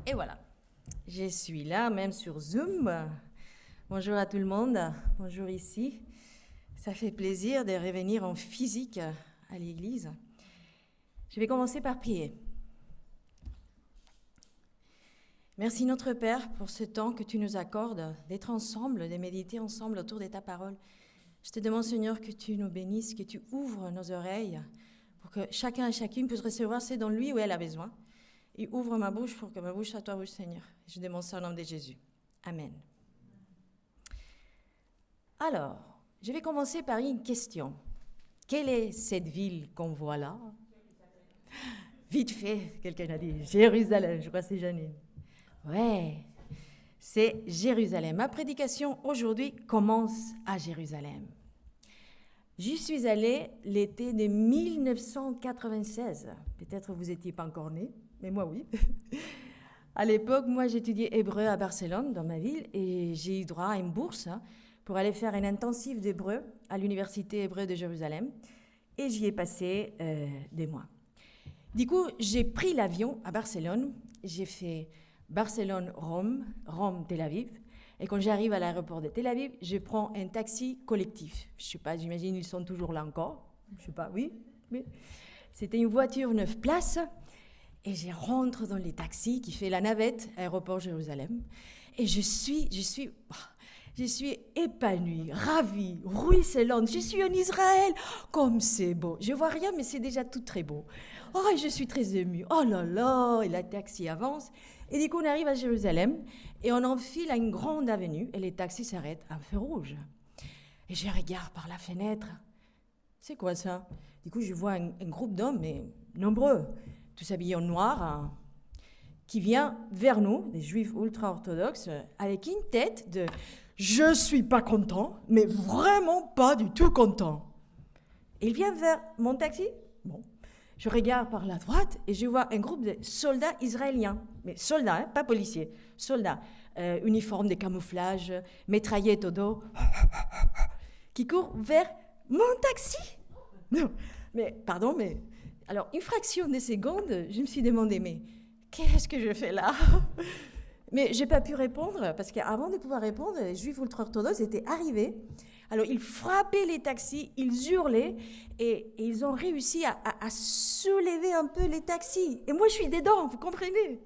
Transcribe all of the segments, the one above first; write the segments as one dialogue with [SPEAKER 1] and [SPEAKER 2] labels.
[SPEAKER 1] Et voilà, je suis là, même sur Zoom. Bonjour à tout le monde, bonjour ici. Ça fait plaisir de revenir en physique à l'église. Je vais commencer par prier. Merci notre Père pour ce temps que tu nous accordes d'être ensemble, de méditer ensemble autour de ta parole. Je te demande, Seigneur, que tu nous bénisses, que tu ouvres nos oreilles pour que chacun et chacune puisse recevoir ce dont lui ou elle a besoin. Et ouvre ma bouche pour que ma bouche soit toi, Seigneur. Je demande ça au nom de Jésus. Amen. Alors, je vais commencer par une question. Quelle est cette ville qu'on voit là? Vite fait, quelqu'un a dit Jérusalem, je crois que c'est Janine. Ouais, c'est Jérusalem. Ma prédication aujourd'hui commence à Jérusalem. J'y suis allée l'été de 1996. Peut-être vous n'étiez pas encore nés, mais moi oui. À l'époque, moi j'étudiais hébreu à Barcelone, dans ma ville, et j'ai eu droit à une bourse pour aller faire un intensif d'hébreu à l'université hébreu de Jérusalem. Et j'y ai passé des mois. Du coup, j'ai pris l'avion à Barcelone. J'ai fait Barcelone-Rome, Rome-Tel Aviv. Et quand j'arrive à l'aéroport de Tel Aviv, je prends un taxi collectif. Je ne sais pas, j'imagine ils sont toujours là encore. Je ne sais pas, oui. C'était une voiture 9 places. Et je rentre dans les taxis qui fait la navette aéroport Jérusalem. Et je suis épanouie, ravie, ruisselante. Je suis en Israël. Comme c'est beau. Je ne vois rien, mais c'est déjà tout très beau. Oh, je suis très émue. Oh là là, et la taxi avance. Et du coup, on arrive à Jérusalem et on enfile à une grande avenue et les taxis s'arrêtent à un feu rouge. Et je regarde par la fenêtre. C'est quoi ça? Du coup, je vois un groupe d'hommes, mais nombreux, tous habillés en noir, qui vient vers nous, des juifs ultra-orthodoxes, avec une tête de « je suis pas content, mais vraiment pas du tout content ». Et il vient vers mon taxi. Bon. Je regarde par la droite et je vois un groupe de soldats israéliens. Mais soldats, hein, pas policiers. Soldats, uniformes de camouflage, mitraillettes au dos, qui courent vers mon taxi. Non, mais pardon, mais... Alors, une fraction de seconde, je me suis demandé, mais qu'est-ce que je fais là? Mais je n'ai pas pu répondre, parce qu'avant de pouvoir répondre, les juifs ultra-orthodoxes étaient arrivés. Alors, ils frappaient les taxis, ils hurlaient, et ils ont réussi à soulever un peu les taxis. Et moi, je suis dedans, vous comprenez?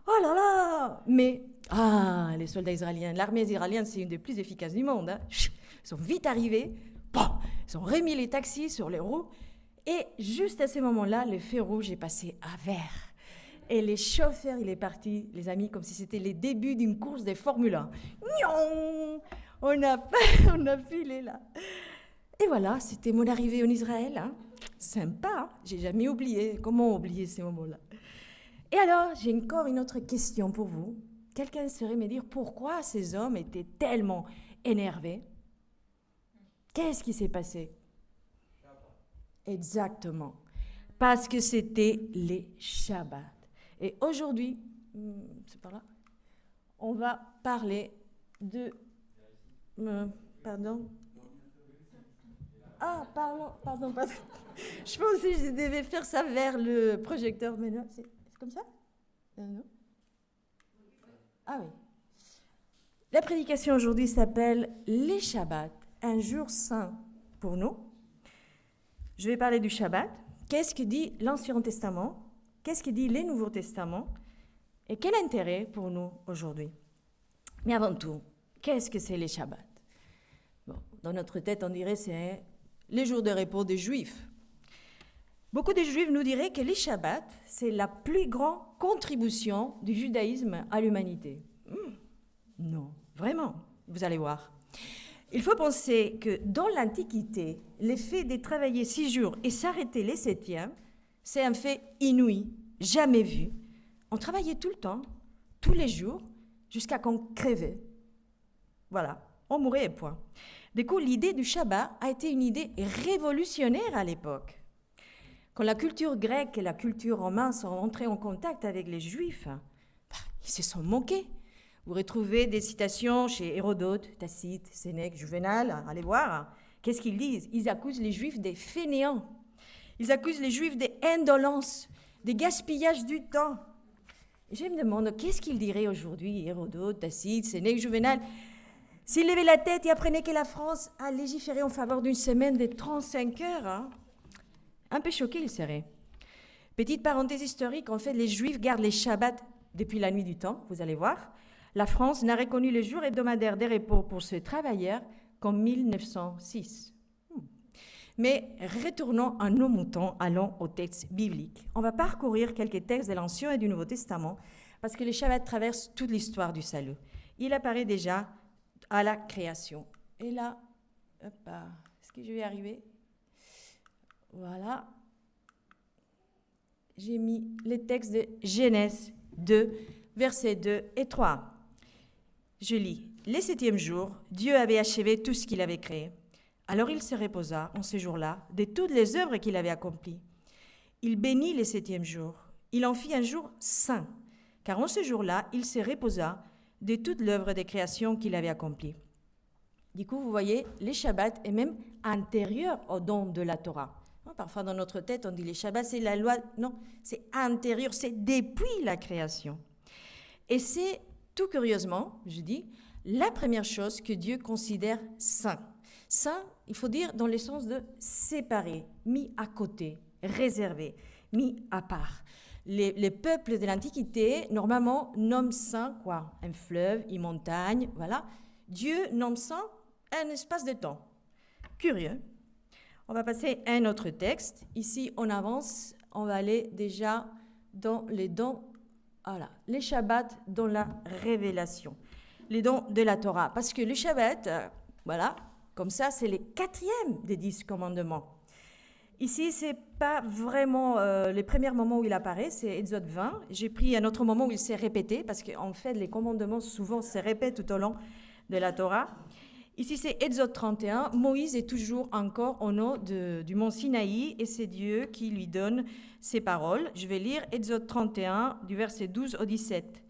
[SPEAKER 1] Oh là là! Mais, les soldats israéliens, l'armée israélienne, c'est une des plus efficaces du monde. Hein. Ils sont vite arrivés, ils ont remis les taxis sur les roues, et juste à ce moment-là, le feu rouge est passé à vert. Et les chauffeurs, il est parti, les amis, comme si c'était les débuts d'une course de Formule 1. On a filé là. Et voilà, c'était mon arrivée en Israël. Hein. Sympa, hein. J'ai jamais oublié. Comment oublier ces moments-là? Et alors, j'ai encore une autre question pour vous. Quelqu'un saurait me dire pourquoi ces hommes étaient tellement énervés? Qu'est-ce qui s'est passé? Exactement. Parce que c'était les Shabbats. Et aujourd'hui, c'est par là, on va parler de... pardon. Pardon. Je pensais que je devais faire ça vers le projecteur, mais non, c'est comme ça? Non. Ah oui. La prédication aujourd'hui s'appelle « Les Shabbats, un jour saint pour nous ». Je vais parler du Shabbat. Qu'est-ce que dit l'Ancien Testament? Qu'est-ce que dit les Nouveaux Testaments? Et quel intérêt pour nous aujourd'hui? Mais avant tout, qu'est-ce que c'est les Shabbats? Bon, dans notre tête, on dirait que c'est les jours de repos des Juifs. Beaucoup de Juifs nous diraient que les Shabbats, c'est la plus grande contribution du judaïsme à l'humanité. Non, vraiment, vous allez voir. Il faut penser que dans l'Antiquité, le fait de travailler 6 jours et s'arrêter les 7e, c'est un fait inouï, jamais vu. On travaillait tout le temps, tous les jours, jusqu'à qu'on crevait. Voilà, on mourait et point. Du coup, l'idée du Shabbat a été une idée révolutionnaire à l'époque. Quand la culture grecque et la culture romaine sont entrées en contact avec les Juifs, ils se sont moqués. Vous retrouvez des citations chez Hérodote, Tacite, Sénèque, Juvénal, allez voir. Qu'est-ce qu'ils disent? Ils accusent les Juifs des fainéants. Ils accusent les Juifs d'indolence, de gaspillage du temps. Je me demande, qu'est-ce qu'il dirait aujourd'hui, Hérodote, Tacite, Sénèque, Juvénal, s'il levait la tête et apprenait que la France a légiféré en faveur d'une semaine de 35 heures, hein? Un peu choqué, il serait. Petite parenthèse historique, en fait, les Juifs gardent les Shabbats depuis la nuit du temps, vous allez voir. La France n'a reconnu le jour hebdomadaire de repos pour ce travailleur qu'en 1906. Mais retournons à nos moutons, allons au texte biblique. On va parcourir quelques textes de l'Ancien et du Nouveau Testament parce que le Shabbat traverse toute l'histoire du salut. Il apparaît déjà à la création. Et là, est-ce que je vais y arriver? Voilà. J'ai mis les textes de Genèse 2, versets 2 et 3. Je lis. Le 7e jour, Dieu avait achevé tout ce qu'il avait créé. Alors il se reposa en ce jour-là de toutes les œuvres qu'il avait accomplies. Il bénit le 7e jour. Il en fit un jour saint, car en ce jour-là, il se reposa de toute l'œuvre de création qu'il avait accomplie. Du coup, vous voyez, les Shabbats est même antérieur au don de la Torah. Parfois, dans notre tête, on dit les Shabbats, c'est la loi. Non, c'est antérieur, c'est depuis la création. Et c'est, tout curieusement, je dis, la première chose que Dieu considère saint. Saint, il faut dire dans le sens de séparé, mis à côté, réservé, mis à part. Les peuples de l'Antiquité, normalement, nomment saint quoi? Un fleuve, une montagne, voilà. Dieu nomme saint un espace de temps. Curieux. On va passer à un autre texte. Ici, on avance. On va aller déjà dans les dons, voilà, les Shabbats dans la révélation. Les dons de la Torah. Parce que le Shabbat, voilà, comme ça, c'est le 4e des 10 commandements. Ici, ce n'est pas vraiment les premiers moments où il apparaît, c'est Exode 20. J'ai pris un autre moment où il s'est répété, parce qu'en fait, les commandements souvent se répètent tout au long de la Torah. Ici, c'est Exode 31. Moïse est toujours encore au nom du mont Sinaï, et c'est Dieu qui lui donne ces paroles. Je vais lire Exode 31, du verset 12 au 17.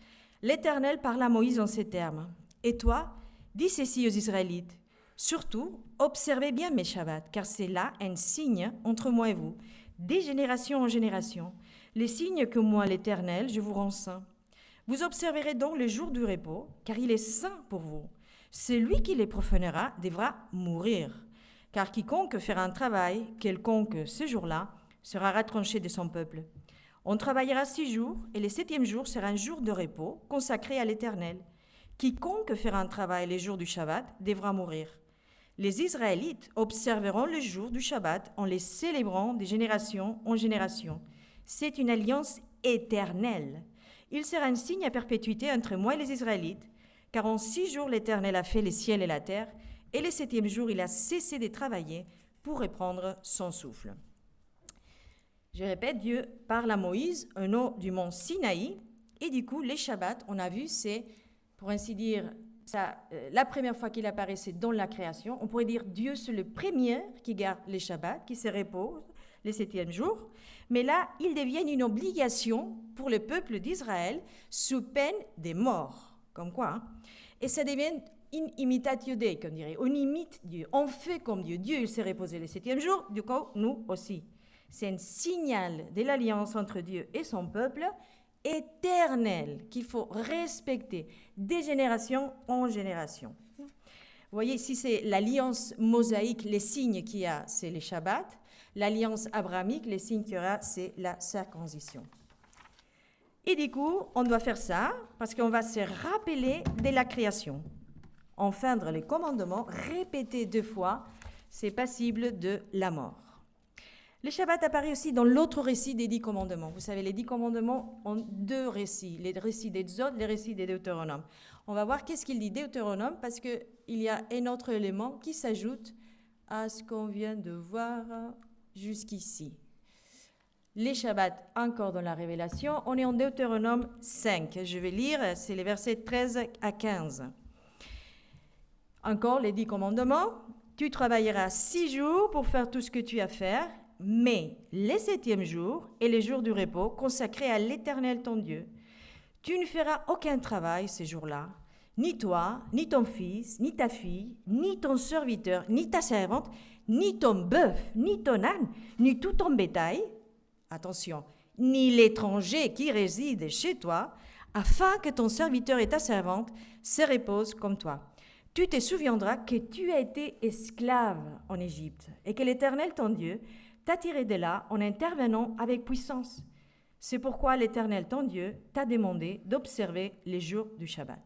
[SPEAKER 1] L'Éternel parla à Moïse en ces termes. « Et toi, dis ceci aux Israélites. Surtout, observez bien mes Shabbats, car c'est là un signe entre moi et vous, des générations en génération. Les signes que moi, l'Éternel, je vous rends saints. Vous observerez donc le jour du repos, car il est saint pour vous. Celui qui les profanera devra mourir, car quiconque fera un travail quelconque ce jour-là sera retranché de son peuple. On travaillera 6 jours, et le 7e jour sera un jour de repos consacré à l'Éternel. Quiconque fera un travail les jours du Shabbat devra mourir. Les Israélites observeront le jour du Shabbat en les célébrant de génération en génération. C'est une alliance éternelle. Il sera un signe à perpétuité entre moi et les Israélites, car en 6 jours l'Éternel a fait les ciels et la terre, et le 7e jour il a cessé de travailler pour reprendre son souffle. Je répète, Dieu parle à Moïse au nom du mont Sinaï, et du coup les Shabbats, on a vu, c'est, pour ainsi dire, ça, la première fois qu'il apparaît, c'est dans la création. On pourrait dire Dieu, c'est le premier qui garde les Shabbats, qui se repose le 7e jour. Mais là, ils deviennent une obligation pour le peuple d'Israël sous peine des morts. Comme quoi, hein? Et ça devient une imitatio Dei, comme dirait. On imite Dieu, on fait comme Dieu. Dieu, il s'est reposé le 7e jour, du coup, nous aussi. C'est un signal de l'alliance entre Dieu et son peuple, éternel, qu'il faut respecter des générations en génération. Vous voyez, ici, c'est l'alliance mosaïque, les signes qu'il y a, c'est les Shabbats. L'alliance abrahamique, les signes qu'il y aura, c'est la circoncision. Et du coup, on doit faire ça parce qu'on va se rappeler de la création. Enfreindre les commandements, répéter 2 fois, c'est passible de la mort. Le Shabbat apparaît aussi dans l'autre récit des 10 commandements. Vous savez, les 10 commandements ont 2 récits, les récits d'Exode, les récits des Deutéronomes. On va voir qu'est-ce qu'il dit Deutéronome, parce qu'il y a un autre élément qui s'ajoute à ce qu'on vient de voir jusqu'ici. Les Shabbats, encore dans la Révélation, on est en Deutéronome 5. Je vais lire, c'est les versets 13 à 15. Encore les 10 commandements. Tu travailleras 6 jours pour faire tout ce que tu as à faire, mais le 7e jour est le jour du repos consacré à l'Éternel ton Dieu. Tu ne feras aucun travail ce jour-là, ni toi, ni ton fils, ni ta fille, ni ton serviteur, ni ta servante, ni ton bœuf, ni ton âne, ni tout ton bétail. Attention, ni l'étranger qui réside chez toi, afin que ton serviteur et ta servante se reposent comme toi. Tu te souviendras que tu as été esclave en Égypte et que l'Éternel, ton Dieu, t'a tiré de là en intervenant avec puissance. C'est pourquoi l'Éternel, ton Dieu, t'a demandé d'observer les jours du Shabbat.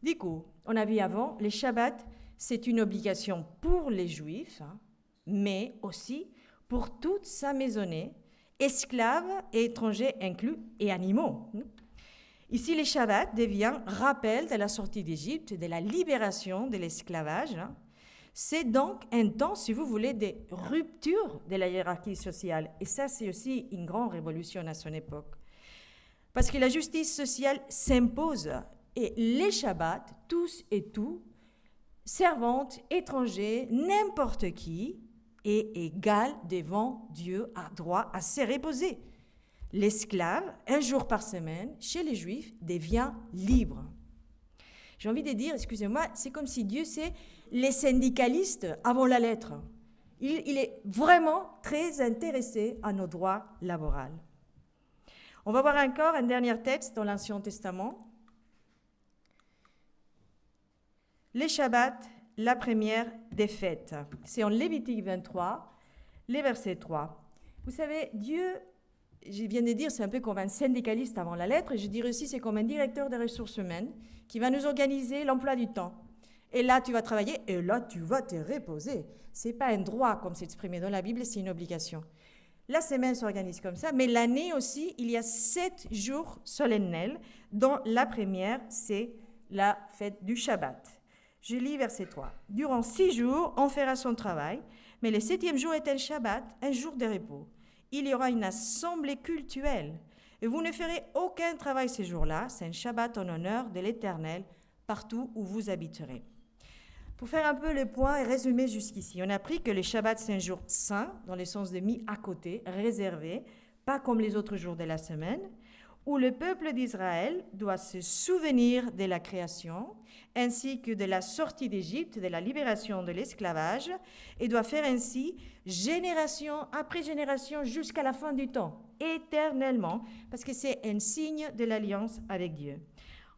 [SPEAKER 1] Du coup, on a vu avant, le Shabbat, c'est une obligation pour les Juifs, mais aussi pour toute sa maisonnée, esclaves et étrangers inclus, et animaux. Ici, le Shabbat devient rappel de la sortie d'Égypte, de la libération de l'esclavage. C'est donc un temps, si vous voulez, de rupture de la hiérarchie sociale. Et ça, c'est aussi une grande révolution à son époque. Parce que la justice sociale s'impose. Et les Shabbats, tous et tout, servantes, étrangers, n'importe qui, est égal devant Dieu, a droit à se reposer. L'esclave, un jour par semaine, chez les Juifs, devient libre. J'ai envie de dire, excusez-moi, c'est comme si Dieu, c'est les syndicalistes avant la lettre. Il est vraiment très intéressé à nos droits laboraux. On va voir encore un dernier texte dans l'Ancien Testament. Les Shabbats, la première des fêtes. C'est en Lévitique 23, les versets 3. Vous savez, Dieu, je viens de dire, c'est un peu comme un syndicaliste avant la lettre, et je dirais aussi c'est comme un directeur des ressources humaines qui va nous organiser l'emploi du temps. Et là, tu vas travailler, et là, tu vas te reposer. Ce n'est pas un droit, comme c'est exprimé dans la Bible, c'est une obligation. La semaine s'organise comme ça, mais l'année aussi, il y a 7 jours solennels, dont la première, c'est la fête du Shabbat. Je lis verset 3. « Durant 6 jours, on fera son travail, mais le 7e jour est un Shabbat, un jour de repos. Il y aura une assemblée cultuelle, et vous ne ferez aucun travail ces jours-là. C'est un Shabbat en honneur de l'Éternel, partout où vous habiterez. » Pour faire un peu le point et résumer jusqu'ici, on a appris que le Shabbat, c'est un jour saint, dans le sens de mis à côté, réservé, pas comme les autres jours de la semaine, où le peuple d'Israël doit se souvenir de la création, ainsi que de la sortie d'Égypte, de la libération de l'esclavage, et doit faire ainsi génération après génération jusqu'à la fin du temps, éternellement, parce que c'est un signe de l'alliance avec Dieu.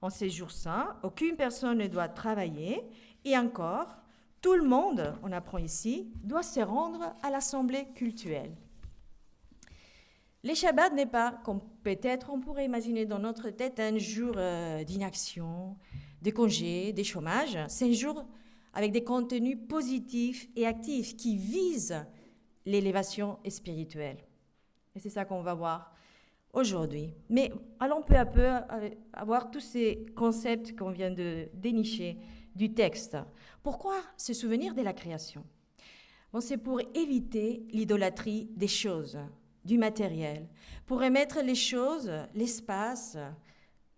[SPEAKER 1] En ces jours saints, aucune personne ne doit travailler, et encore, tout le monde, on apprend ici, doit se rendre à l'assemblée cultuelle. Le Shabbat n'est pas, comme peut-être on pourrait imaginer dans notre tête, un jour d'inaction, de congé, de chômage. C'est un jour avec des contenus positifs et actifs qui visent l'élévation spirituelle. Et c'est ça qu'on va voir aujourd'hui. Mais allons peu à peu avoir tous ces concepts qu'on vient de dénicher du texte. Pourquoi se souvenir de la création ? Bon, c'est pour éviter l'idolâtrie des choses, du matériel, pour remettre les choses, l'espace,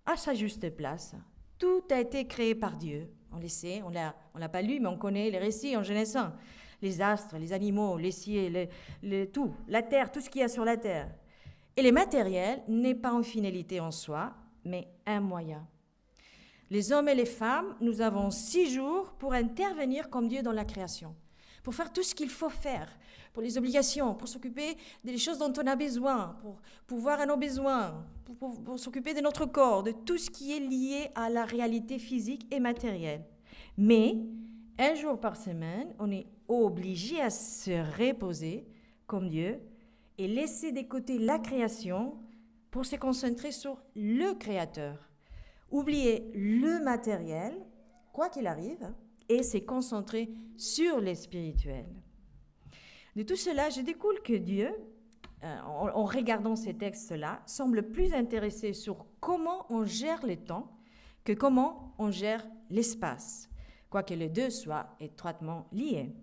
[SPEAKER 1] à sa juste place. Tout a été créé par Dieu. On le sait, on l'a pas lu, mais on connaît les récits en Genèse 1. Les astres, les animaux, les cieux, tout, la terre, tout ce qu'il y a sur la terre. Et le matériel n'est pas une finalité en soi, mais un moyen. Les hommes et les femmes, nous avons 6 jours pour intervenir comme Dieu dans la création, pour faire tout ce qu'il faut faire, pour les obligations, pour s'occuper des choses dont on a besoin, pour pouvoir à nos besoins, pour s'occuper de notre corps, de tout ce qui est lié à la réalité physique et matérielle. Mais, un jour par semaine, on est obligé à se reposer comme Dieu et laisser de côté la création pour se concentrer sur le Créateur. Oublier le matériel, quoi qu'il arrive, et se concentrer sur le spirituel. De tout cela, je découle que Dieu, en regardant ces textes-là, semble plus intéressé sur comment on gère le temps que comment on gère l'espace, quoique les deux soient étroitement liés.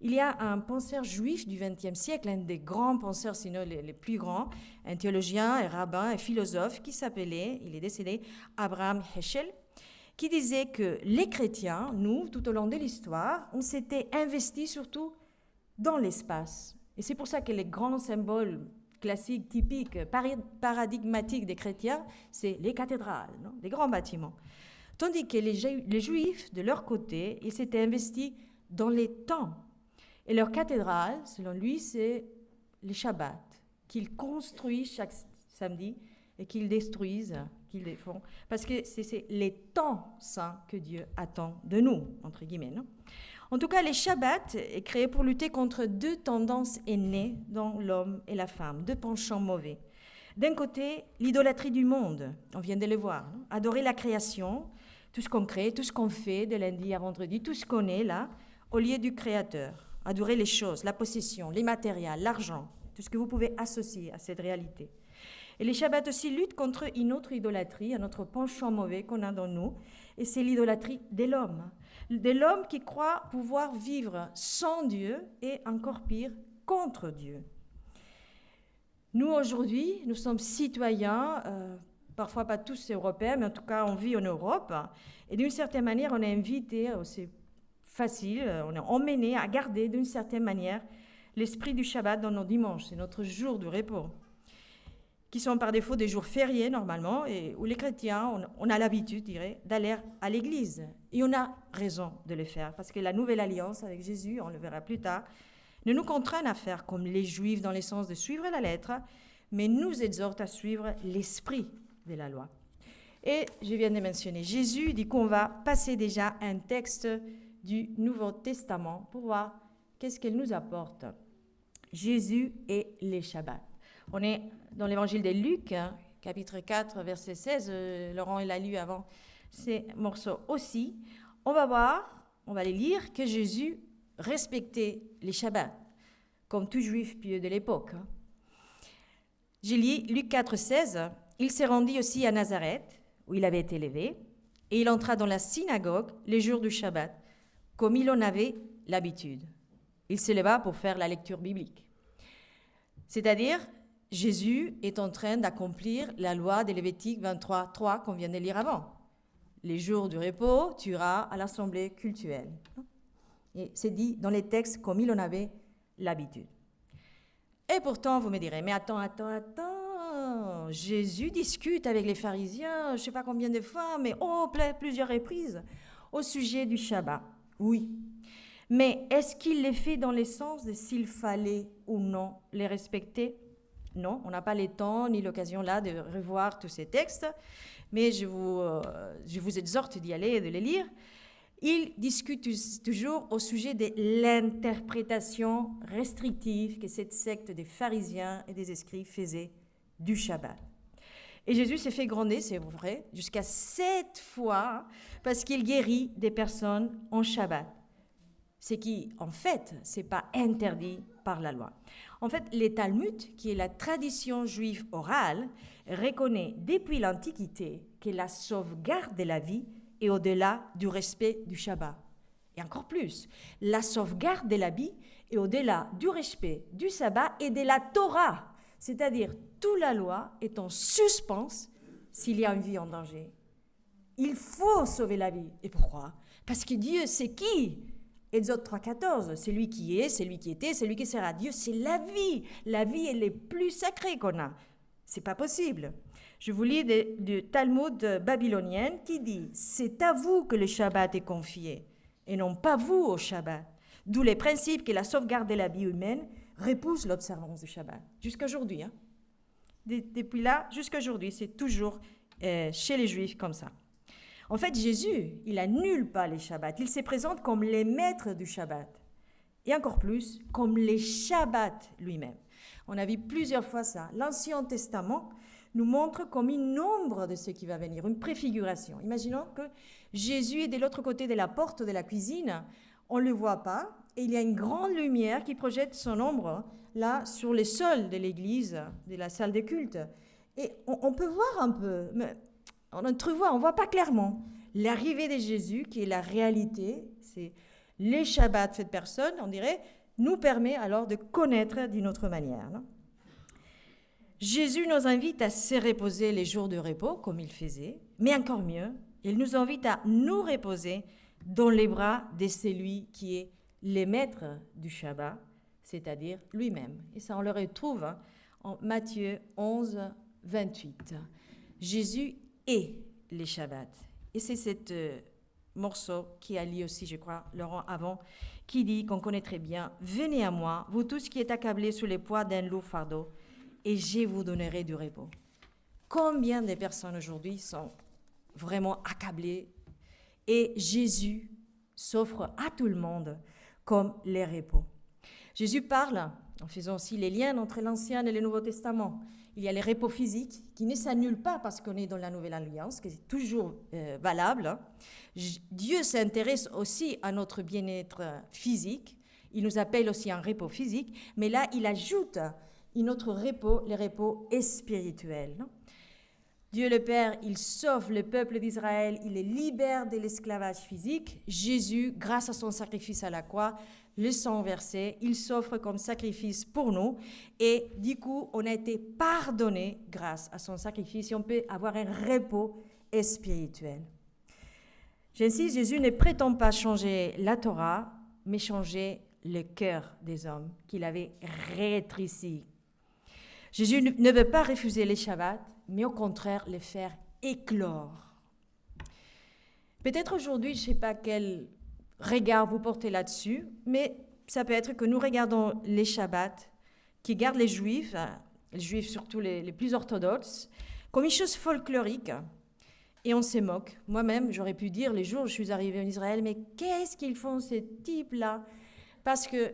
[SPEAKER 1] Il y a un penseur juif du XXe siècle, un des grands penseurs, sinon les plus grands, un théologien, un rabbin, un philosophe qui s'appelait, il est décédé, Abraham Heschel, qui disait que les chrétiens, nous, tout au long de l'histoire, on s'était investis surtout dans l'espace. Et c'est pour ça que les grands symboles classiques, typiques, paradigmatiques des chrétiens, c'est les cathédrales, non, les grands bâtiments. Tandis que les juifs, de leur côté, ils s'étaient investis dans les temps. Et leur cathédrale, selon lui, c'est les Shabbats, qu'ils construisent chaque samedi et qu'ils détruisent, qu'ils défont, parce que c'est les temps saints que Dieu attend de nous, entre guillemets. Non? En tout cas, les Shabbats est créé pour lutter contre deux tendances aînées dans l'homme et la femme, deux penchants mauvais. D'un côté, l'idolâtrie du monde, on vient de le voir, non? Adorer la création, tout ce qu'on crée, tout ce qu'on fait de lundi à vendredi, tout ce qu'on est là, au lieu du Créateur. Adorer les choses, la possession, les matériels, l'argent, tout ce que vous pouvez associer à cette réalité. Et les Shabbats aussi luttent contre une autre idolâtrie, un autre penchant mauvais qu'on a dans nous, et c'est l'idolâtrie de l'homme qui croit pouvoir vivre sans Dieu et encore pire, contre Dieu. Nous, aujourd'hui, nous sommes citoyens, parfois pas tous européens, mais en tout cas, on vit en Europe. Et d'une certaine manière, on est invité, c'est facile, on est emmené à garder d'une certaine manière l'esprit du Shabbat dans nos dimanches. C'est notre jour de repos, qui sont par défaut des jours fériés normalement, et où les chrétiens, on a l'habitude, je dirais, d'aller à l'église. Et on a raison de le faire, parce que la nouvelle alliance avec Jésus, on le verra plus tard, ne nous contraint à faire comme les Juifs dans le sens de suivre la lettre, mais nous exhorte à suivre l'esprit de la loi. Et je viens de mentionner Jésus, dit qu'on va passer déjà un texte du Nouveau Testament pour voir qu'est-ce qu'elle nous apporte. Jésus et les Shabbats. On est dans l'évangile de Luc, chapitre 4, verset 16. Laurent l'a lu avant ces morceaux aussi. On va voir, on va les lire, que Jésus respectait les Shabbats, comme tout juif pieux de l'époque. J'ai lu Luc 4, 16. Il s'est rendu aussi à Nazareth, où il avait été élevé, et il entra dans la synagogue les jours du Shabbat, comme il en avait l'habitude. Il se leva pour faire la lecture biblique. C'est-à-dire, Jésus est en train d'accomplir la loi de Lévitique 23, 3 qu'on vient de lire avant. Les jours du repos, tu iras à l'assemblée cultuelle. Et c'est dit dans les textes comme il en avait l'habitude. Et pourtant, vous me direz, mais attends, Jésus discute avec les pharisiens, je ne sais pas combien de fois, mais plusieurs reprises, au sujet du Shabbat. Oui. Mais est-ce qu'il les fait dans le sens de s'il fallait ou non les respecter? Non, on n'a pas le temps ni l'occasion là de revoir tous ces textes, mais je vous exhorte d'y aller et de les lire. Il discute toujours au sujet de l'interprétation restrictive que cette secte des pharisiens et des escribes faisait du Shabbat. Et Jésus s'est fait gronder, c'est vrai, jusqu'à 7 fois, parce qu'il guérit des personnes en Shabbat. Ce qui, en fait, c'est pas interdit par la loi. En fait, les Talmud, qui est la tradition juive orale, reconnaît depuis l'Antiquité que la sauvegarde de la vie est au-delà du respect du Shabbat. Et encore plus, la sauvegarde de la vie est au-delà du respect du sabbat et de la Torah. C'est-à-dire, toute la loi est en suspens s'il y a une vie en danger. Il faut sauver la vie. Et pourquoi? Parce que Dieu, c'est qui? Exode 3,14, c'est lui qui est, c'est lui qui était, c'est lui qui sera. Dieu, c'est la vie. La vie est le plus sacrée qu'on a. C'est pas possible. Je vous lis du Talmud babylonien qui dit « C'est à vous que le Shabbat est confié, et non pas vous au Shabbat. » D'où les principes que la sauvegarde de la vie humaine repousse l'observance du Shabbat. Jusqu'à aujourd'hui. Hein. Depuis là, jusqu'à aujourd'hui, c'est toujours chez les Juifs comme ça. En fait, Jésus, il annule pas les Shabbats. Il se présente comme les maîtres du Shabbat. Et encore plus, comme les Shabbats lui-même. On a vu plusieurs fois ça. L'Ancien Testament nous montre comme une ombre de ce qui va venir, une préfiguration. Imaginons que Jésus est de l'autre côté de la porte de la cuisine. On ne le voit pas. Et il y a une grande lumière qui projette son ombre là sur les sols de l'église, de la salle de culte. Et on peut voir un peu, mais on entrevoit, on ne voit pas clairement. L'arrivée de Jésus, qui est la réalité, c'est les Shabbats faits de personne, on dirait, nous permet alors de connaître d'une autre manière. Non? Jésus nous invite à se reposer les jours de repos, comme il faisait, mais encore mieux, il nous invite à nous reposer dans les bras de celui qui est le maître du Shabbat, c'est-à-dire lui-même. Et ça, on le retrouve en Matthieu 11, 28. Jésus est les Shabbats. Et c'est cet morceau qui a lu aussi, je crois, Laurent avant, qui dit, qu'on connaît très bien, « Venez à moi, vous tous qui êtes accablés sous les poids d'un lourd fardeau, et je vous donnerai du repos. Combien de personnes aujourd'hui sont vraiment accablées et Jésus s'offre à tout le monde comme les repos. Jésus parle, en faisant aussi les liens entre l'Ancien et le Nouveau Testament. Il y a les repos physiques qui ne s'annulent pas parce qu'on est dans la Nouvelle Alliance, qui est toujours valable. Dieu s'intéresse aussi à notre bien-être physique. Il nous appelle aussi un repos physique, mais là, il ajoute un autre repos, le repos spirituel. Dieu le Père, il sauve le peuple d'Israël, il les libère de l'esclavage physique. Jésus, grâce à son sacrifice à la croix, le sang versé, il s'offre comme sacrifice pour nous. Et du coup, on a été pardonné grâce à son sacrifice et on peut avoir un repos spirituel. J'insiste, Jésus ne prétend pas changer la Torah, mais changer le cœur des hommes qu'il avait rétréci. Jésus ne veut pas refuser les Shabbats, mais au contraire les faire éclore. Peut-être aujourd'hui, je ne sais pas quel regard vous portez là-dessus, mais ça peut être que nous regardons les Shabbats qui gardent les Juifs surtout les plus orthodoxes, comme une chose folklorique, et on se moque. Moi-même, j'aurais pu dire les jours où je suis arrivée en Israël, mais qu'est-ce qu'ils font ces types-là? Parce que,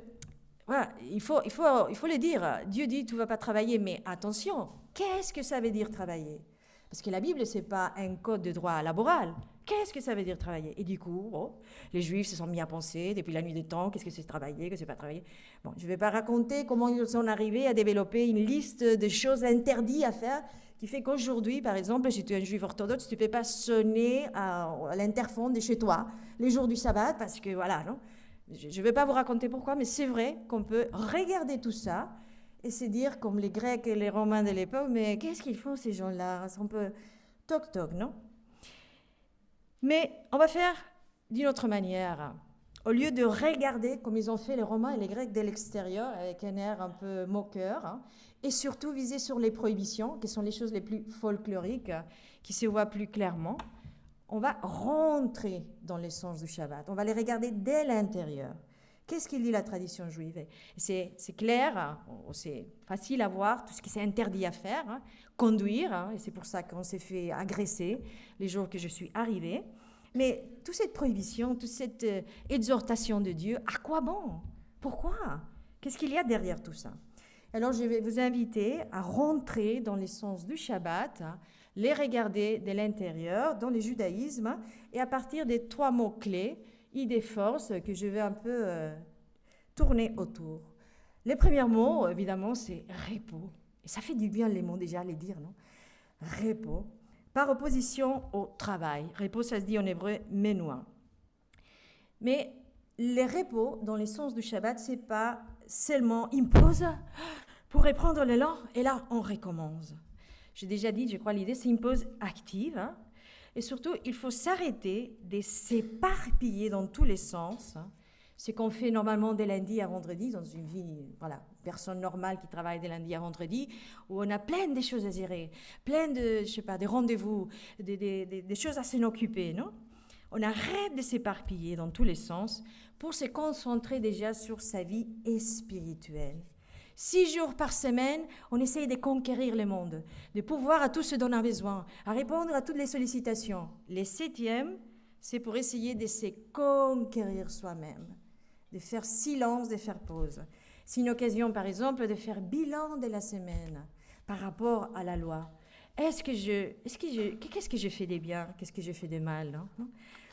[SPEAKER 1] voilà, il faut le dire. Dieu dit, tu ne vas pas travailler, mais attention, qu'est-ce que ça veut dire travailler? Parce que la Bible, ce n'est pas un code de droit laboral. Qu'est-ce que ça veut dire travailler? Et du coup, les Juifs se sont mis à penser, depuis la nuit des temps, qu'est-ce que c'est travailler, qu'est-ce que c'est pas travailler? Bon, je ne vais pas raconter comment ils sont arrivés à développer une liste de choses interdites à faire, qui fait qu'aujourd'hui, par exemple, si tu es un Juif orthodoxe, tu ne peux pas sonner à l'interphone de chez toi les jours du sabbat, parce que voilà, non? Je ne vais pas vous raconter pourquoi, mais c'est vrai qu'on peut regarder tout ça et se dire, comme les Grecs et les Romains de l'époque, mais qu'est-ce qu'ils font ces gens-là? C'est un peu toc-toc, non? Mais on va faire d'une autre manière. Au lieu de regarder, comme ils ont fait les Romains et les Grecs de l'extérieur, avec un air un peu moqueur, et surtout viser sur les prohibitions, qui sont les choses les plus folkloriques, qui se voient plus clairement, on va rentrer dans l'essence du Shabbat. On va les regarder dès l'intérieur. Qu'est-ce qu'il dit la tradition juive? C'est clair, c'est facile à voir, tout ce qui s'est interdit à faire, conduire, et c'est pour ça qu'on s'est fait agresser les jours que je suis arrivée. Mais toute cette prohibition, toute cette exhortation de Dieu, à quoi bon? Pourquoi? Qu'est-ce qu'il y a derrière tout ça? Alors je vais vous inviter à rentrer dans l'essence du Shabbat, les regarder de l'intérieur, dans le judaïsme, et à partir des 3 mots-clés, idées forces, que je vais un peu tourner autour. Les premiers mots, évidemment, c'est repos. Et ça fait du bien les mots déjà, les dire, non? Repos. Par opposition au travail. Repos, ça se dit en hébreu, ménoua. Mais les repos, dans l'essence du Shabbat, c'est pas seulement une pause pour reprendre l'élan, et là, on recommence. J'ai déjà dit, je crois, l'idée, c'est une pause active. Et surtout, il faut s'arrêter de s'éparpiller dans tous les sens. Ce qu'on fait normalement de lundi à vendredi, dans une vie, voilà, personne normale qui travaille de lundi à vendredi, où on a plein de choses à gérer, plein de, je sais pas, des rendez-vous, des choses à s'en occuper, non? On arrête de s'éparpiller dans tous les sens pour se concentrer déjà sur sa vie spirituelle. 6 jours par semaine, on essaye de conquérir le monde, de pouvoir à tout ce dont on a besoin, à répondre à toutes les sollicitations. Les 7e, c'est pour essayer de se conquérir soi-même, de faire silence, de faire pause. C'est une occasion, par exemple, de faire bilan de la semaine par rapport à la loi. Qu'est-ce que je fais de bien, qu'est-ce que je fais de mal, non?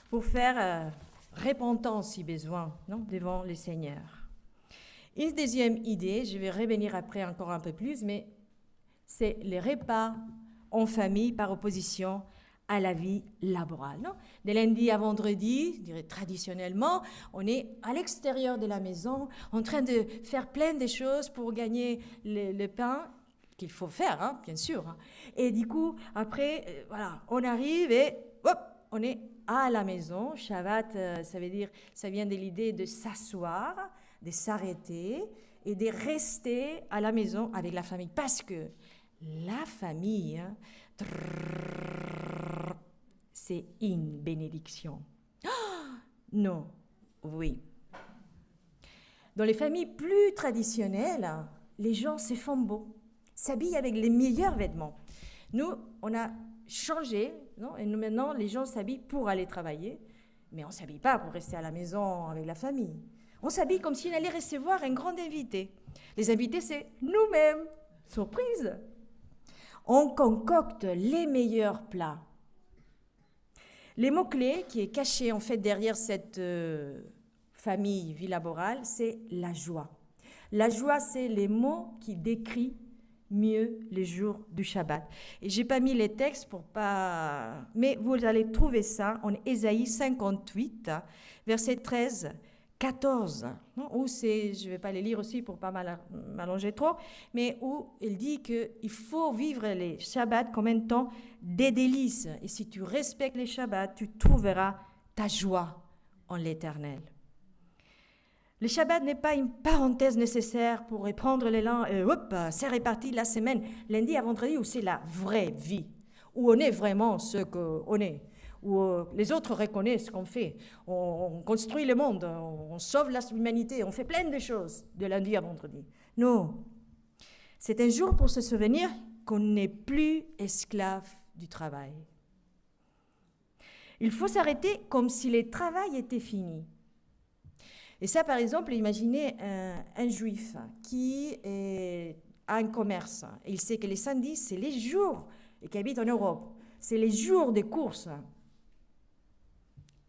[SPEAKER 1] Pour faire repentance si besoin, non, devant le Seigneur. Une deuxième idée, je vais revenir après encore un peu plus, mais c'est les repas en famille par opposition à la vie laborale. Non? De lundi à vendredi, je dirais traditionnellement, on est à l'extérieur de la maison, en train de faire plein de choses pour gagner le pain, qu'il faut faire, bien sûr. Et du coup, après, voilà, on arrive et hop, on est à la maison. Shabbat, ça vient de l'idée de s'asseoir, de s'arrêter et de rester à la maison avec la famille. Parce que la famille, c'est une bénédiction. Non, oui. Dans les familles plus traditionnelles, les gens se font beaux, s'habillent avec les meilleurs vêtements. Nous, on a changé, non? Et nous, maintenant, les gens s'habillent pour aller travailler, mais on ne s'habille pas pour rester à la maison avec la famille. On s'habille comme si on allait recevoir un grand invité. Les invités, c'est nous-mêmes. Surprise! On concocte les meilleurs plats. Les mots-clés qui est caché en fait derrière cette famille vie laborale, c'est la joie. La joie, c'est les mots qui décrivent mieux les jours du Shabbat. Et j'ai pas mis les textes pour pas... Mais vous allez trouver ça en Ésaïe 58, verset 13, 14, où c'est, je vais pas les lire aussi pour pas m'allonger trop, mais où il dit qu'il faut vivre les Shabbats comme un temps des délices. Et si tu respectes les Shabbats, tu trouveras ta joie en l'Éternel. Le Shabbat n'est pas une parenthèse nécessaire pour reprendre l'élan et hop, c'est reparti la semaine, lundi à vendredi, où c'est la vraie vie, où on est vraiment ce qu'on est, où les autres reconnaissent ce qu'on fait, on construit le monde, on sauve l'humanité, on fait plein de choses de lundi à vendredi. Non, c'est un jour pour se souvenir qu'on n'est plus esclave du travail. Il faut s'arrêter comme si le travail était fini. Et ça, par exemple, imaginez un juif qui a un commerce. Et il sait que les samedis, c'est les jours, et qui habite en Europe, c'est les jours des courses.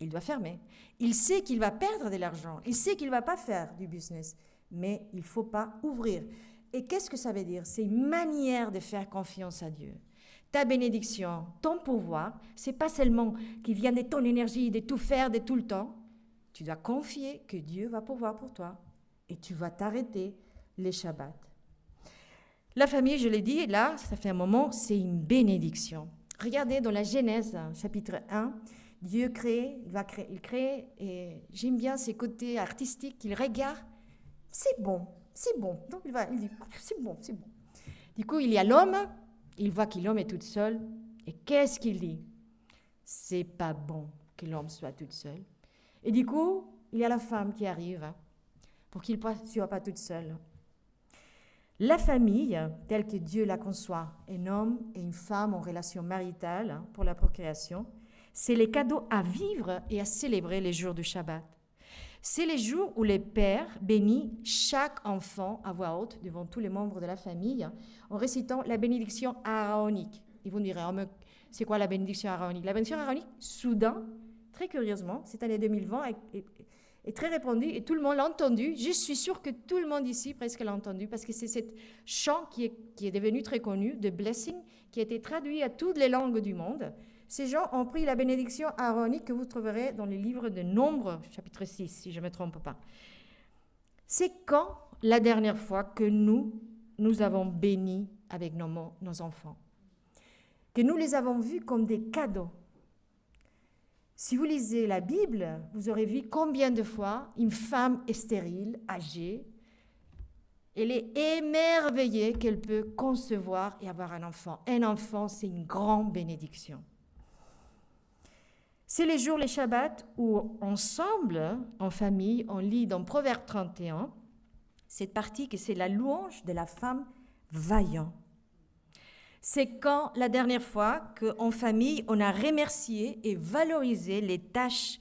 [SPEAKER 1] Il doit fermer. Il sait qu'il va perdre de l'argent. Il sait qu'il ne va pas faire du business. Mais il ne faut pas ouvrir. Et qu'est-ce que ça veut dire? C'est une manière de faire confiance à Dieu. Ta bénédiction, ton pouvoir, ce n'est pas seulement qui vient de ton énergie, de tout faire, de tout le temps. Tu dois confier que Dieu va pouvoir pour toi et tu vas t'arrêter les Shabbats. La famille, je l'ai dit, là, ça fait un moment, c'est une bénédiction. Regardez dans la Genèse, chapitre 1, Dieu crée, il crée, et j'aime bien ses côtés artistiques, il regarde, c'est bon. Donc il dit, c'est bon. Du coup, il y a l'homme, il voit que l'homme est tout seul, et qu'est-ce qu'il dit? C'est pas bon que l'homme soit tout seul. Et du coup, il y a la femme qui arrive pour qu'il ne soit pas toute seule. La famille, telle que Dieu la conçoit, un homme et une femme en relation maritale pour la procréation, c'est les cadeaux à vivre et à célébrer les jours du Shabbat. C'est les jours où les pères bénissent chaque enfant à voix haute devant tous les membres de la famille en récitant la bénédiction aaronique. Ils vont dire, c'est quoi la bénédiction aaronique? La bénédiction aaronique, soudain, très curieusement, cette année 2020 est très répandue et tout le monde l'a entendu. Je suis sûre que tout le monde ici presque l'a entendu parce que c'est ce chant qui est devenu très connu, de Blessing, qui a été traduit à toutes les langues du monde. Ces gens ont pris la bénédiction aaronique que vous trouverez dans les livres de Nombre, chapitre 6, si je ne me trompe pas. C'est quand la dernière fois que nous avons béni avec nos enfants, que nous les avons vus comme des cadeaux. Si vous lisez la Bible, vous aurez vu combien de fois une femme est stérile, âgée, elle est émerveillée qu'elle peut concevoir et avoir un enfant. Un enfant, c'est une grande bénédiction. C'est les jours, les Shabbats, où ensemble, en famille, on lit dans Proverbe 31, cette partie que c'est la louange de la femme vaillante. C'est quand la dernière fois qu'en famille, on a remercié et valorisé les tâches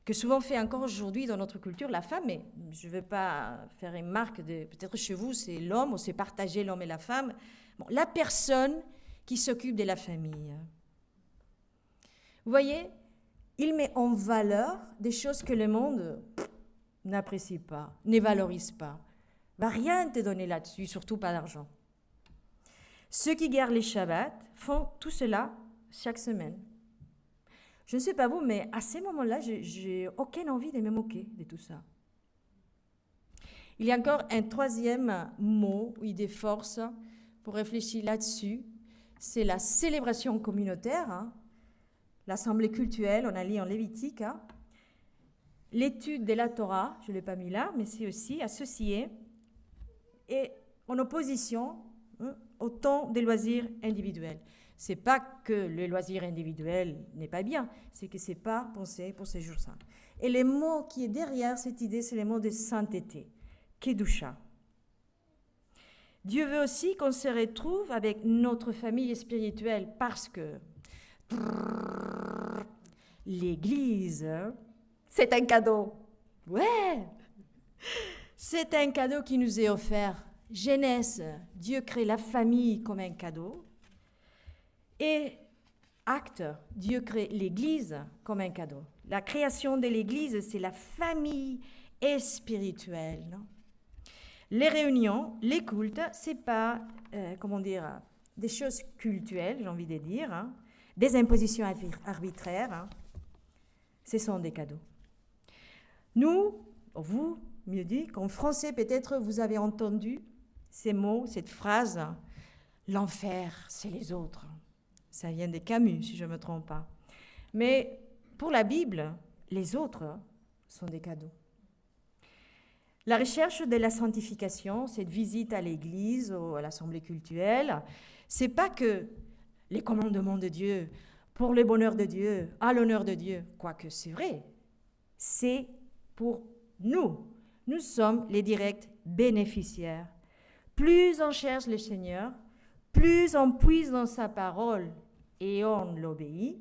[SPEAKER 1] que souvent fait encore aujourd'hui dans notre culture la femme, mais je ne veux pas faire une marque peut-être chez vous, c'est l'homme, ou c'est partager l'homme et la femme. Bon, la personne qui s'occupe de la famille. Vous voyez, il met en valeur des choses que le monde n'apprécie pas, ne valorise pas. Il ne va rien te donner là-dessus, surtout pas d'argent. Ceux qui gardent les Shabbats font tout cela chaque semaine. Je ne sais pas vous, mais à ces moments-là, j'ai aucune envie de me moquer de tout ça. Il y a encore un troisième mot, idée force, pour réfléchir là-dessus. C'est la célébration communautaire, l'assemblée cultuelle, on a lu en Lévitique, l'étude de la Torah, je ne l'ai pas mis là, mais c'est aussi associé et en opposition au temps des loisirs individuels. Ce n'est pas que le loisir individuel n'est pas bien, c'est que ce n'est pas pensé pour ces jours saints. Et le mot qui est derrière cette idée, c'est le mot de sainteté, kedusha. Dieu veut aussi qu'on se retrouve avec notre famille spirituelle parce que l'Église, c'est un cadeau. Ouais, c'est un cadeau qui nous est offert. Genèse, Dieu crée la famille comme un cadeau. Et Actes, Dieu crée l'Église comme un cadeau. La création de l'Église, c'est la famille spirituelle. Non? Les réunions, les cultes, c'est pas, des choses cultuelles, j'ai envie de dire, hein, des impositions arbitraires. Hein. Ce sont des cadeaux. Nous, vous, mieux dit, qu'en français, peut-être vous avez entendu ces mots, cette phrase, l'enfer, c'est les autres. Ça vient de Camus, si je ne me trompe pas. Mais pour la Bible, les autres sont des cadeaux. La recherche de la sanctification, cette visite à l'église ou à l'assemblée cultuelle, c'est pas que les commandements de Dieu, pour le bonheur de Dieu, à l'honneur de Dieu, quoique c'est vrai, c'est pour nous. Nous sommes les directs bénéficiaires. Plus on cherche le Seigneur, plus on puise dans sa parole et on l'obéit,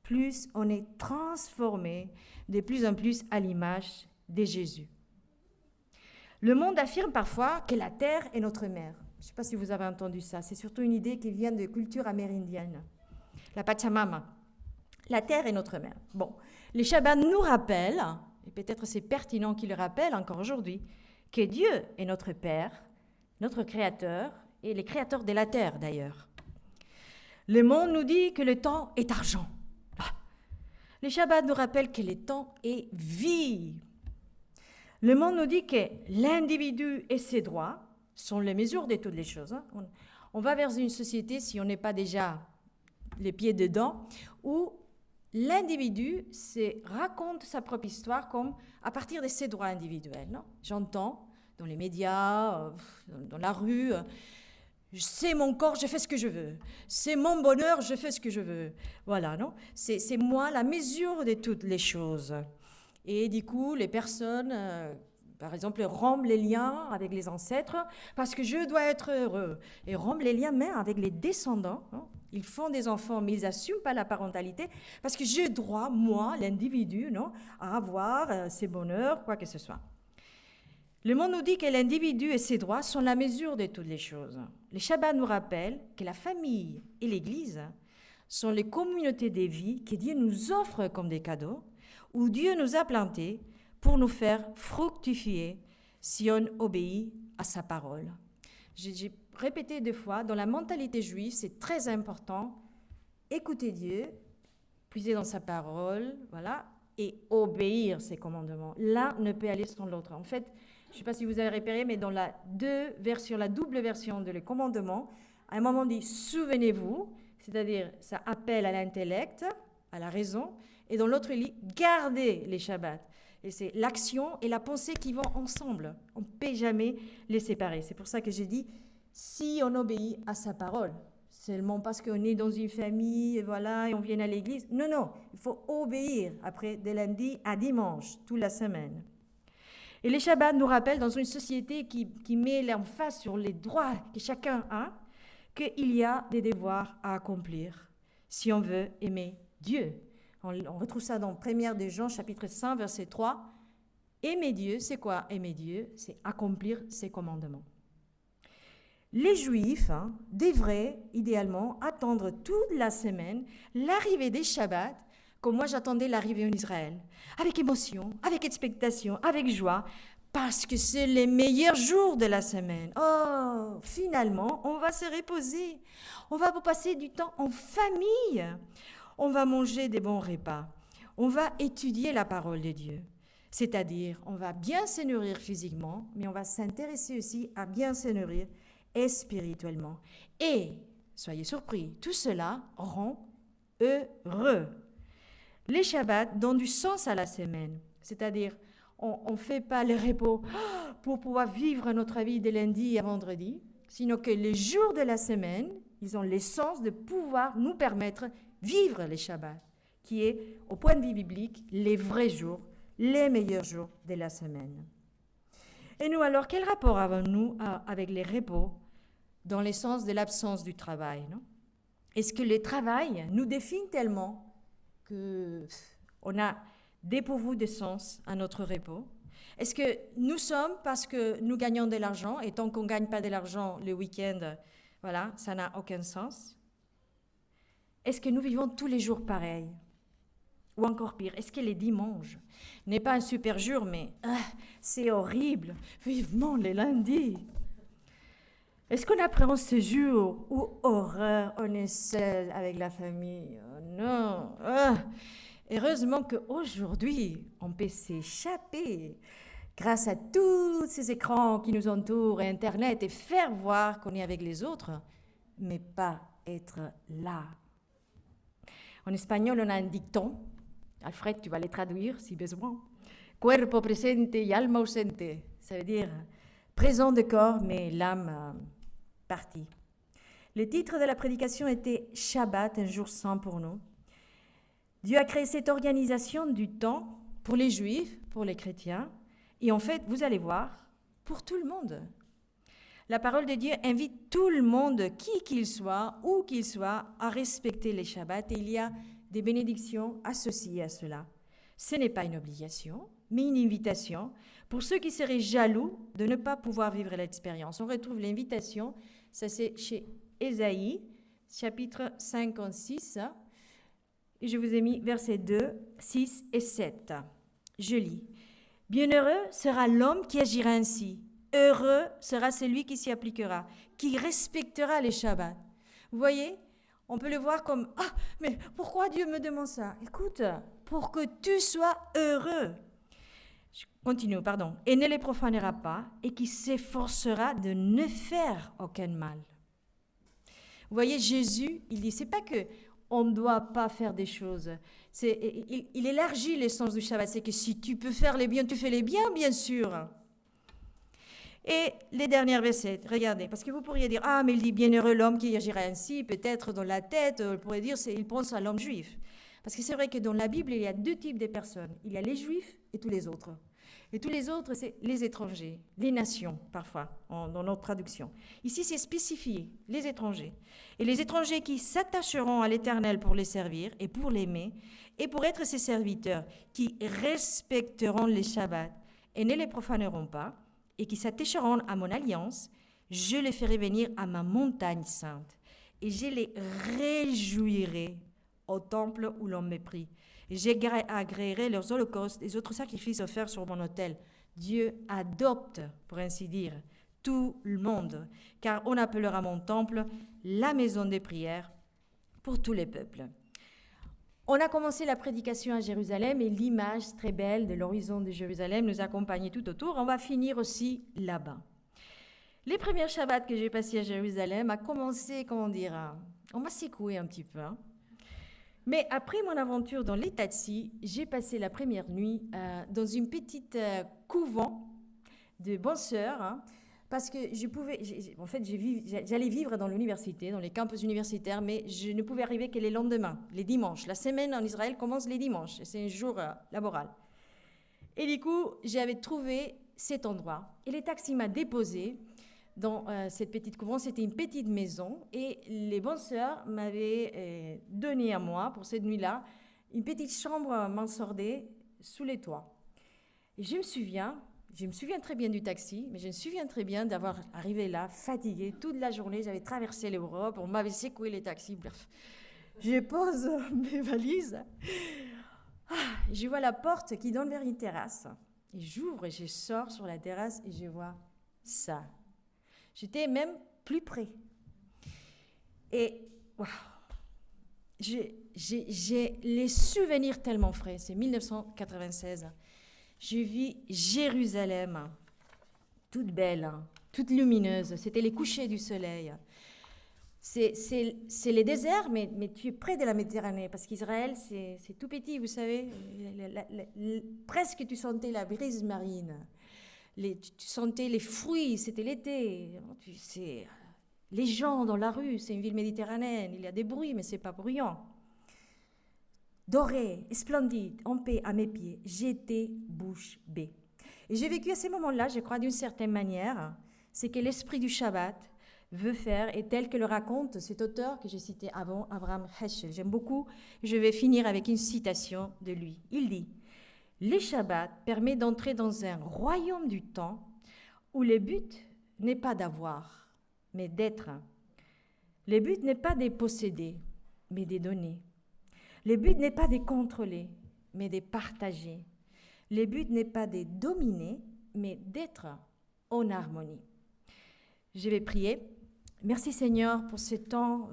[SPEAKER 1] plus on est transformé de plus en plus à l'image de Jésus. Le monde affirme parfois que la terre est notre mère. Je ne sais pas si vous avez entendu ça. C'est surtout une idée qui vient de culture amérindienne. La Pachamama. La terre est notre mère. Bon, les Shabbats nous rappellent, et peut-être c'est pertinent qu'ils le rappellent encore aujourd'hui, que Dieu est notre Père, notre Créateur, et le Créateur de la terre d'ailleurs. Le monde nous dit que le temps est argent. Les Shabbats nous rappellent que le temps est vie. Le monde nous dit que l'individu et ses droits sont les mesures de toutes les choses. On va vers une société, si on n'est pas déjà les pieds dedans, où l'individu raconte sa propre histoire comme à partir de ses droits individuels. Non? J'entends dans les médias, dans la rue, c'est mon corps, je fais ce que je veux. C'est mon bonheur, je fais ce que je veux. Voilà, non? C'est moi la mesure de toutes les choses. Et du coup, les personnes, par exemple, rompent les liens avec les ancêtres parce que je dois être heureux. Et rompent les liens même avec les descendants. Non? Ils font des enfants, mais ils n'assument pas la parentalité parce que j'ai droit, moi, l'individu, non, à avoir ses bonheurs, quoi que ce soit. Le monde nous dit que l'individu et ses droits sont la mesure de toutes les choses. Les Shabbats nous rappellent que la famille et l'Église sont les communautés de vie que Dieu nous offre comme des cadeaux, où Dieu nous a plantés pour nous faire fructifier si on obéit à sa parole. J'ai répété 2 fois, dans la mentalité juive, c'est très important, écouter Dieu, puiser dans sa parole, voilà, et obéir ses commandements. L'un ne peut aller sans l'autre. En fait, je ne sais pas si vous avez repéré, mais dans la double version de les commandements, à un moment dit « souvenez-vous », c'est-à-dire ça appelle à l'intellect, à la raison, et dans l'autre il dit « gardez les Shabbats ». Et c'est l'action et la pensée qui vont ensemble. On ne peut jamais les séparer. C'est pour ça que j'ai dit « si on obéit à sa parole ». Seulement parce qu'on est dans une famille, et voilà, et on vient à l'église. Non, non, il faut obéir après de lundi à dimanche, toute la semaine. Et les Shabbats nous rappellent, dans une société qui met l'emphase sur les droits que chacun a, qu'il y a des devoirs à accomplir si on veut aimer Dieu. On retrouve ça dans 1 de Jean, chapitre 5, verset 3. Aimer Dieu, c'est quoi aimer Dieu? C'est accomplir ses commandements. Les Juifs devraient idéalement attendre toute la semaine l'arrivée des Shabbats, comme moi j'attendais l'arrivée en Israël, avec émotion, avec expectation, avec joie, parce que c'est les meilleurs jours de la semaine. Oh, finalement, on va se reposer, on va passer du temps en famille, on va manger des bons repas, on va étudier la parole de Dieu. C'est-à-dire, on va bien se nourrir physiquement, mais on va s'intéresser aussi à bien se nourrir spirituellement. Et, soyez surpris, tout cela rend heureux. Les Shabbats donnent du sens à la semaine, c'est-à-dire on ne fait pas le repos pour pouvoir vivre notre vie de lundi à vendredi, sinon que les jours de la semaine, ils ont l'essence de pouvoir nous permettre de vivre les Shabbats, qui est, au point de vue biblique, les vrais jours, les meilleurs jours de la semaine. Et nous, alors, quel rapport avons-nous avec les repos dans le sens de l'absence du travail, non? Est-ce que le travail nous définit tellement qu'on a dépourvu de sens à notre repos? Est-ce que nous sommes parce que nous gagnons de l'argent, et tant qu'on ne gagne pas de l'argent le week-end, voilà, ça n'a aucun sens? Est-ce que nous vivons tous les jours pareil? Ou encore pire, est-ce que les dimanches n'est pas un super jour, mais c'est horrible, vivement les lundis? Est-ce qu'on appréhende ce jour où, horreur, on est seul avec la famille? Oh non! Heureusement qu'aujourd'hui, on peut s'échapper grâce à tous ces écrans qui nous entourent et Internet et faire voir qu'on est avec les autres, mais pas être là. En espagnol, on a un dicton. Alfred, tu vas les traduire si besoin. Cuerpo presente y alma ausente. Ça veut dire présent de corps, mais l'âme partie. Le titre de la prédication était Shabbat, un jour saint pour nous. Dieu a créé cette organisation du temps pour les Juifs, pour les chrétiens, et en fait, vous allez voir, pour tout le monde. La parole de Dieu invite tout le monde, qui qu'il soit, où qu'il soit, à respecter les Shabbats, et il y a des bénédictions associées à cela. Ce n'est pas une obligation, mais une invitation pour ceux qui seraient jaloux de ne pas pouvoir vivre l'expérience. On retrouve l'invitation, ça c'est chez Ésaïe, chapitre 56, et je vous ai mis versets 2, 6 et 7. Je lis. « Bienheureux sera l'homme qui agira ainsi. Heureux sera celui qui s'y appliquera, qui respectera les Shabbats. » Vous voyez, on peut le voir comme « Ah, mais pourquoi Dieu me demande ça ?» Écoute, pour que tu sois heureux. Je continue, pardon. « Et ne les profanera pas, et qui s'efforcera de ne faire aucun mal. » Vous voyez, Jésus, il dit, c'est pas que on ne doit pas faire des choses. Il élargit le sens du Shabbat. C'est que si tu peux faire les biens, tu fais les biens, bien sûr. Et les derniers versets, regardez, parce que vous pourriez dire, ah, mais il dit bienheureux l'homme qui agira ainsi, peut-être dans la tête, on pourrait dire, il pense à l'homme juif. Parce que c'est vrai que dans la Bible, il y a deux types de personnes. Il y a les juifs et tous les autres. Et tous les autres, c'est les étrangers, les nations, parfois, dans notre traduction. Ici, c'est spécifié, les étrangers. Et les étrangers qui s'attacheront à l'Éternel pour les servir et pour l'aimer, et pour être ses serviteurs, qui respecteront les Shabbats et ne les profaneront pas, et qui s'attacheront à mon alliance, je les ferai venir à ma montagne sainte, et je les réjouirai au temple où l'on me prie. Et j'agréerai leurs holocaustes et les autres sacrifices offerts sur mon autel. Dieu adopte, pour ainsi dire, tout le monde, car on appellera mon temple la maison des prières pour tous les peuples. On a commencé la prédication à Jérusalem et l'image très belle de l'horizon de Jérusalem nous accompagnait tout autour. On va finir aussi là-bas. Les premiers Shabbats que j'ai passés à Jérusalem a commencé, comment dire, on m'a secoué un petit peu. Mais après mon aventure dans les taxis, j'ai passé la première nuit dans une petite couvent de bonnes sœurs, parce que j'allais vivre dans l'université, dans les campus universitaires, mais je ne pouvais arriver que les lendemains, les dimanches. La semaine en Israël commence les dimanches, c'est un jour laboral. Et du coup, j'avais trouvé cet endroit. Et les taxis m'ont déposé dans cette petite couvent. C'était une petite maison, et les bonnes sœurs m'avaient donné à moi, pour cette nuit-là, une petite chambre mansardée sous les toits. Et je me souviens très bien du taxi, mais je me souviens très bien d'avoir arrivé là, fatiguée, toute la journée. J'avais traversé l'Europe, on m'avait secoué les taxis, bref. Je pose mes valises. Je vois la porte qui donne vers une terrasse. Et j'ouvre et je sors sur la terrasse et je vois ça. J'étais même plus près. Et waouh, j'ai les souvenirs tellement frais. C'est 1996. Je vis Jérusalem, toute belle, toute lumineuse. C'était les couchers du soleil. C'est les déserts, mais tu es près de la Méditerranée, parce qu'Israël, c'est tout petit, vous savez. Presque tu sentais la brise marine. Tu sentais les fruits, c'était l'été. Les gens dans la rue, c'est une ville méditerranéenne. Il y a des bruits, mais ce n'est pas bruyant. Doré, splendide, en paix à mes pieds, j'étais bouche bée. Et j'ai vécu à ces moments-là, je crois, d'une certaine manière, c'est que l'esprit du Shabbat veut faire, et tel que le raconte cet auteur que j'ai cité avant, Abraham Heschel. J'aime beaucoup, je vais finir avec une citation de lui. Il dit « Le Shabbat permet d'entrer dans un royaume du temps où le but n'est pas d'avoir, mais d'être. Le but n'est pas de posséder, mais de donner. Le but n'est pas de contrôler, mais de partager. Le but n'est pas de dominer, mais d'être en harmonie. » Je vais prier. Merci Seigneur pour ce temps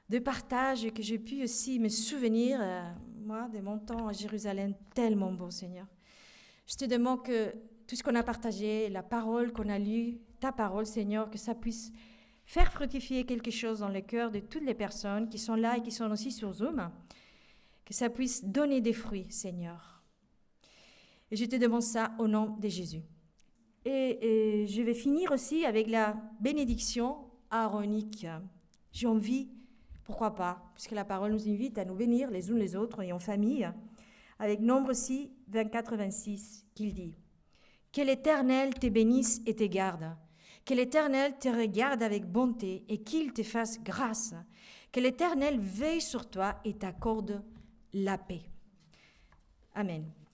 [SPEAKER 1] de partage et que j'ai pu aussi me souvenir, moi, de mon temps à Jérusalem, tellement beau Seigneur. Je te demande que tout ce qu'on a partagé, la parole qu'on a lue, ta parole Seigneur, que ça puisse faire fructifier quelque chose dans le cœur de toutes les personnes qui sont là et qui sont aussi sur Zoom, que ça puisse donner des fruits Seigneur. Et je te demande ça au nom de Jésus. Et je vais finir aussi avec la bénédiction aaronique. J'ai envie, pourquoi pas, puisque la parole nous invite à nous bénir les uns les autres et en famille, avec Nombre 6, 24-26, qu'il dit « Que l'Éternel te bénisse et te garde, que l'Éternel te regarde avec bonté et qu'il te fasse grâce, que l'Éternel veille sur toi et t'accorde la paix. » Amen.